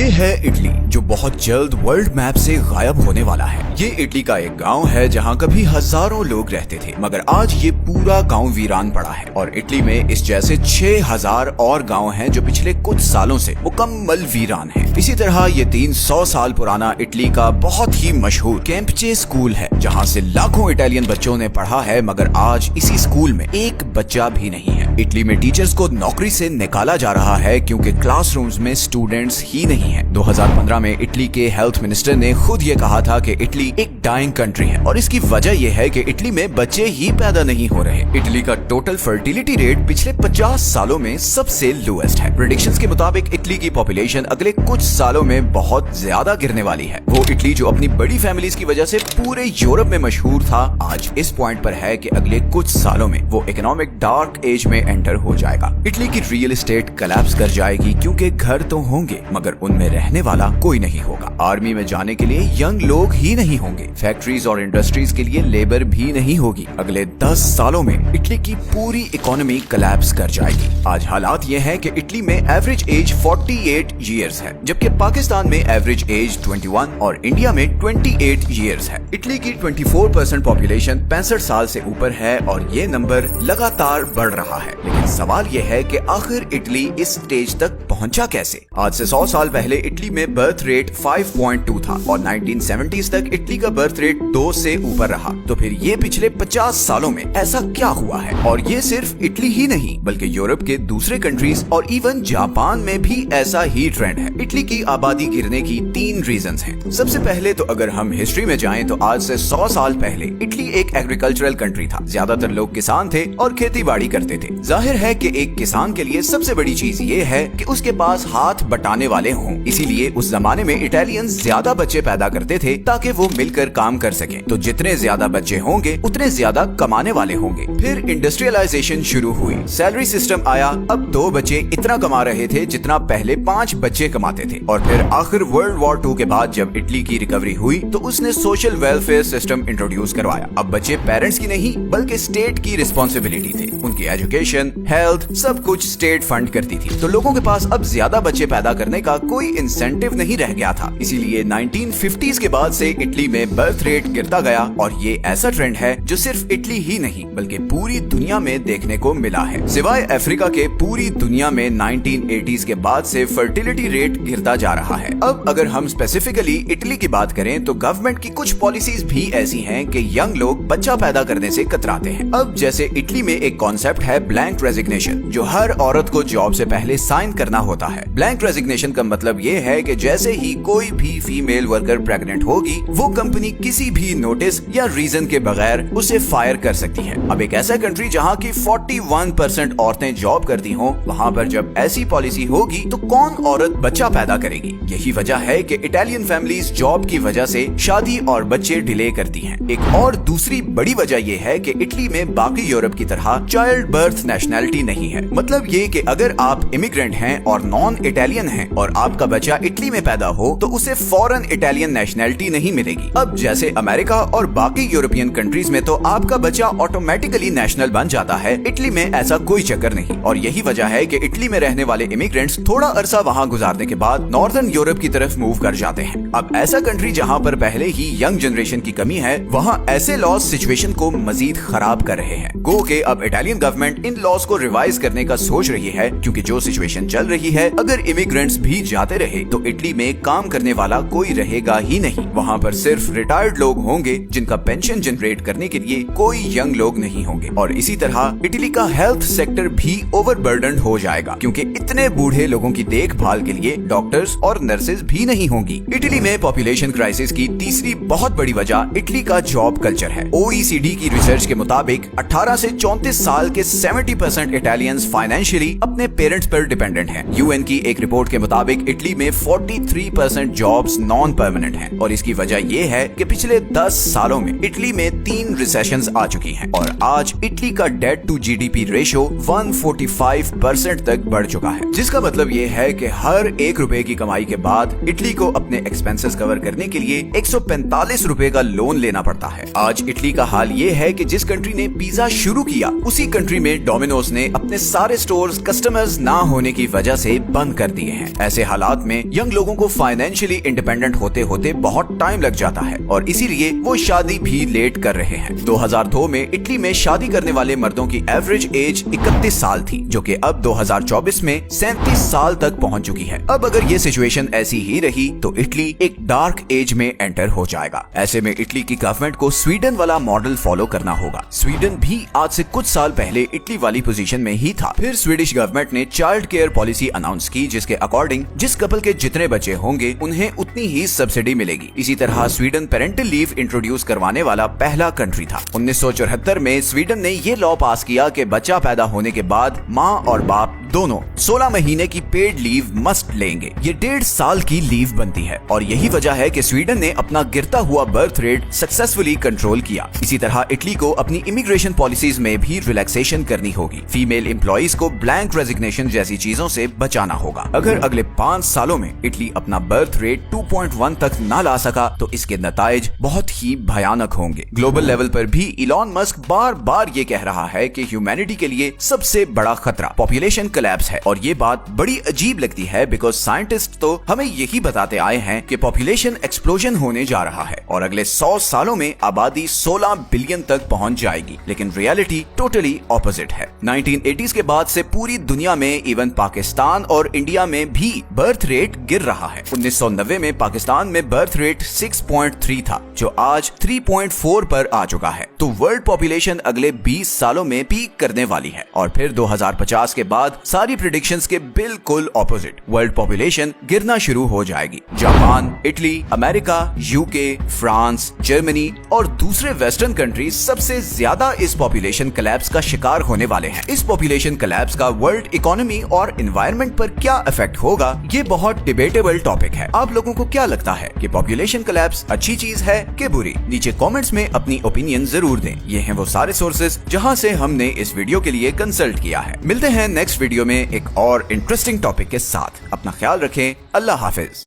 ये है इटली, जो बहुत जल्द वर्ल्ड मैप से गायब होने वाला है। ये इटली का एक गांव है जहां कभी हजारों लोग रहते थे, मगर आज ये पूरा गांव वीरान पड़ा है। और इटली में इस जैसे 6000 और गांव हैं जो पिछले कुछ सालों से मुकम्मल वीरान हैं। इसी तरह ये 300 साल पुराना इटली का बहुत ही मशहूर कैंपचे स्कूल है, जहां से लाखों इटालियन बच्चों ने पढ़ा है, मगर आज इसी स्कूल में एक बच्चा भी नहीं है। इटली में टीचर्स को नौकरी से निकाला जा रहा है क्योंकि क्लासरूम्स में स्टूडेंट्स ही नहीं है। 2015 में इटली के हेल्थ मिनिस्टर ने खुद ये कहा था कि इटली एक डाइंग कंट्री है, और इसकी वजह यह है कि इटली में बच्चे ही पैदा नहीं हो रहे। इटली का टोटल फर्टिलिटी रेट पिछले 50 सालों में सबसे लोएस्ट है। प्रेडिक्शंस के मुताबिक इटली की पॉपुलेशन अगले कुछ सालों में बहुत ज्यादा गिरने वाली है। वो इटली जो अपनी बड़ी फैमिलीज की वजह से पूरे यूरोप में मशहूर था, आज इस पॉइंट पर है कि अगले कुछ सालों में वो इकोनॉमिक डार्क एज में एंटर हो जाएगा। इटली की रियल एस्टेट कोलैप्स कर जाएगी क्योंकि घर तो होंगे मगर उनमें रहने वाला कोई नहीं होगा। आर्मी में जाने के लिए यंग लोग ही नहीं होंगे। फैक्ट्रीज और इंडस्ट्रीज के लिए लेबर भी नहीं होगी। अगले 10 सालों में इटली की पूरी इकोनॉमी कोलैप्स कर जाएगी। आज हालात ये है कि इटली में एवरेज एज 48 इयर्स है, जबकि पाकिस्तान में एवरेज एज 21 और इंडिया में 28 इयर्स है। इटली की 24% पॉपुलेशन 65 साल से ऊपर है और ये नंबर लगातार बढ़ रहा है। लेकिन सवाल ये है कि आखिर इटली इस स्टेज तक पहुंचा कैसे? आज से 100 साल पहले इटली में बर्थ रेट 5.2 था और 1970s तक इटली का बर्थ रेट 2 से ऊपर रहा। तो फिर ये पिछले 50 सालों में ऐसा क्या हुआ है? और ये सिर्फ इटली ही नहीं बल्कि यूरोप के दूसरे कंट्रीज और इवन जापान में भी ऐसा ही ट्रेंड है। इटली की आबादी गिरने की 3 रीजंस हैं। सबसे पहले तो अगर हम हिस्ट्री में जाएं तो आज से 100 साल पहले इटली एक एग्रीकल्चरल कंट्री था। ज्यादातर लोग किसान थे और खेती बाड़ी करते थे। जाहिर है कि एक किसान के लिए सबसे बड़ी चीज ये है कि उसके पास हाथ बटाने वाले हों। इसीलिए उस जमाने में इटालियंस ज्यादा बच्चे पैदा करते थे ताकि वो मिलकर काम कर सकें। तो जितने ज्यादा बच्चे होंगे उतने ज्यादा कमाने वाले होंगे। फिर इंडस्ट्रियलाइजेशन शुरू हुई, सैलरी सिस्टम आया। अब 2 बच्चे इतना कमा रहे थे जितना पहले 5 बच्चे कमाते थे। और फिर आखिर वर्ल्ड वॉर 2 के बाद जब इटली की रिकवरी हुई तो उसने सोशल वेलफेयर सिस्टम इंट्रोड्यूस करवाया। अब बच्चे पेरेंट्स की नहीं बल्कि स्टेट की रिस्पॉन्सिबिलिटी थी। उनकी एजुकेशन, हेल्थ सब कुछ स्टेट फंड करती थी। तो लोगों के पास अब ज्यादा बच्चे पैदा करने का कोई इंसेंटिव नहीं रह गया था। इसीलिए 1950s के बाद से इटली में बर्थ रेट गिरता गया और ये ऐसा ट्रेंड है जो सिर्फ इटली ही नहीं बल्कि पूरी दुनिया में देखने को मिला है। सिवाय अफ्रीका के पूरी दुनिया में 1980s के बाद से फर्टिलिटी रेट गिरता जा रहा है। अब अगर हम स्पेसिफिकली इटली की बात करें तो गवर्नमेंट की कुछ पॉलिसीज भी ऐसी हैं कि यंग लोग बच्चा पैदा करने से कतराते हैं। अब जैसे इटली में एक कॉन्सेप्ट है ब्लैंक रेजिग्नेशन, जो हर औरत को जॉब से पहले साइन करना होता है। ब्लैंक रेजिग्नेशन का मतलब ये है कि जैसे ही कोई भी फीमेल वर्कर प्रेग्नेंट होगी वो कंपनी किसी भी नोटिस या रीजन के बगैर उसे फायर कर सकती है। अब एक ऐसा कंट्री जहाँ की 41% औरतें जॉब करती हों, वहाँ पर जब ऐसी पॉलिसी होगी तो कौन औरत बच्चा पैदा करेगी? यही वजह है कि इटालियन फैमिलीज जॉब की वजह से शादी और बच्चे डिले करती हैं। एक और दूसरी बड़ी वजह यह है कि इटली में बाकी यूरोप की तरह चाइल्ड बर्थ नेशनैलिटी नहीं है। मतलब ये कि अगर आप इमिग्रेंट हैं और नॉन इटालियन हैं और आपका बच्चा इटली में पैदा हो तो उसे फौरन इटालियन नेशनैलिटी नहीं मिलेगी। अब जैसे अमेरिका और बाकी यूरोपियन कंट्रीज में तो आपका बच्चा ऑटोमेटिकली नेशनल बन जाता है, इटली में ऐसा कोई चक्कर नहीं। और यही वजह है कि इटली में रहने वाले इमिग्रेंट्स थोड़ा अरसा वहाँ गुजारने के बाद नॉर्दर्न यूरोप की तरफ मूव कर जाते हैं। अब ऐसा कंट्री जहाँ पर पहले ही यंग जनरेशन की कमी है, वहाँ ऐसे लॉज सिचुएशन को मजीद खराब कर रहे हैं। गो के अब इटालियन गवर्नमेंट इन लॉज को रिवाइज करने का सोच रही है, क्योंकि जो सिचुएशन चल रही है, अगर इमिग्रेंट्स भी जाते रहे तो इटली में काम करने वाला कोई रहेगा ही नहीं। वहाँ पर सिर्फ रिटायर्ड लोग होंगे जिनका पेंशन जनरेट करने के लिए कोई यंग लोग नहीं होंगे। और इसी तरह इटली का हेल्थ सेक्टर भी ओवरबर्डन्ड हो जाएगा, क्योंकि इतने बूढ़े लोगों की देखभाल के लिए डॉक्टर्स और नर्सेज भी नहीं होंगी। इटली में पॉपुलेशन क्राइसिस की तीसरी बहुत बड़ी वजह इटली का जॉब कल्चर है। OECD की रिसर्च के मुताबिक 18 से 34 साल के 70% इटालियंस फाइनेंशियली अपने पेरेंट्स पर डिपेंडेंट हैं। UN की एक रिपोर्ट के मुताबिक इटली में 43% जॉब्स नॉन परमानेंट हैं, और इसकी वजह यह है कि पिछले 10 सालों में इटली में 3 रिसेशंस आ चुकी हैं और आज इटली का डेट टू GDP रेशो 145% तक बढ़ चुका है, जिसका मतलब ये है कि हर 1 रुपए की कमाई के बाद इटली को अपने एक्सपेंसेस कवर करने के लिए 145 रुपए का लोन लेना पड़ता है। आज इटली का हाल ये है कि जिस कंट्री ने पिज्जा शुरू किया उसी कंट्री में डोमिनोज ने अपने सारे स्टोर्स कस्टमर्स ना होने की वजह से बंद कर दिए हैं। ऐसे हालात हालात में यंग लोगों को फाइनेंशियली इंडिपेंडेंट होते होते बहुत टाइम लग जाता है और इसीलिए वो शादी भी लेट कर रहे हैं। 2002 में इटली में शादी करने वाले मर्दों की एवरेज एज 31 साल थी, जो कि अब 2024 में 37 साल तक पहुंच चुकी है। अब अगर ये सिचुएशन ऐसी ही रही तो इटली एक डार्क एज में एंटर हो जाएगा। ऐसे में इटली की गवर्नमेंट को स्वीडन वाला मॉडल फॉलो करना होगा। स्वीडन भी आज से कुछ साल पहले इटली वाली पोजीशन में ही था। फिर स्वीडिश गवर्नमेंट ने चाइल्ड केयर पॉलिसी अनाउंस की, जिसके अकॉर्डिंग जिस कपल के जितने बच्चे होंगे उन्हें उतनी ही सब्सिडी मिलेगी। इसी तरह स्वीडन पेरेंटल लीव इंट्रोड्यूस करवाने वाला पहला कंट्री था। 1974 में स्वीडन ने ये लॉ पास किया कि बच्चा पैदा होने के बाद माँ और बाप दोनों 16 महीने की पेड लीव मस्ट लेंगे। ये 1.5 साल की लीव बनती है और यही वजह है कि स्वीडन ने अपना गिरता हुआ बर्थ रेट सक्सेसफुली कंट्रोल किया। इसी तरह इटली को अपनी इमिग्रेशन पॉलिसीज में भी रिलैक्सेशन करनी होगी। फीमेल एम्प्लॉइज को ब्लैंक रेजिग्नेशन जैसी चीजों से बचाना होगा। अगर अगले 5 सालों में इटली अपना बर्थ रेट 2.1 तक ना ला सका तो इसके नताइज बहुत ही भयानक होंगे। ग्लोबल लेवल पर भी इलॉन मस्क बार बार ये कह रहा है कि ह्यूमैनिटी के लिए सबसे बड़ा खतरा पॉपुलेशन कोलैप्स है और ये बात बड़ी अजीब लगती है बिकॉज साइंटिस्ट तो हमें यही बताते आए हैं कि पॉपुलेशन एक्सप्लोजन होने जा रहा है और अगले 100 सालों में आबादी 16 बिलियन तक पहुंच जाएगी, लेकिन रियलिटी टोटली ऑपोजिट है। 1980s के बाद से पूरी दुनिया में इवन पाकिस्तान और इंडिया में भी बर्थ रेट गिर रहा है। 1990 में पाकिस्तान में बर्थ रेट 6.3 था, जो आज 3.4 पर आ चुका है। तो वर्ल्ड पॉपुलेशन अगले 20 सालों में पीक करने वाली है और फिर 2050 के बाद सारी प्रेडिक्शंस के बिल्कुल ऑपोजिट, वर्ल्ड पॉपुलेशन गिरना शुरू हो जाएगी। Japan, Italy, America, UK, France, Germany और दूसरे वेस्टर्न कंट्रीज सबसे ज्यादा इस पॉपुलेशन कोलैप्स का शिकार होने वाले हैं। इस पॉपुलेशन कोलैप्स का वर्ल्ड इकोनॉमी और एनवायरनमेंट पर क्या इफेक्ट होगा, ये बहुत डिबेटेबल टॉपिक है। आप लोगों को क्या लगता है कि पॉपुलेशन कोलैप्स अच्छी चीज है कि बुरी? नीचे कमेंट्स में अपनी ओपिनियन जरूर दें। ये हैं वो सारे सोर्सेज जहां से हमने इस वीडियो के लिए कंसल्ट किया है। मिलते हैं नेक्स्ट वीडियो में एक और इंटरेस्टिंग टॉपिक के साथ। अपना ख्याल रखें। अल्लाह हाफिज।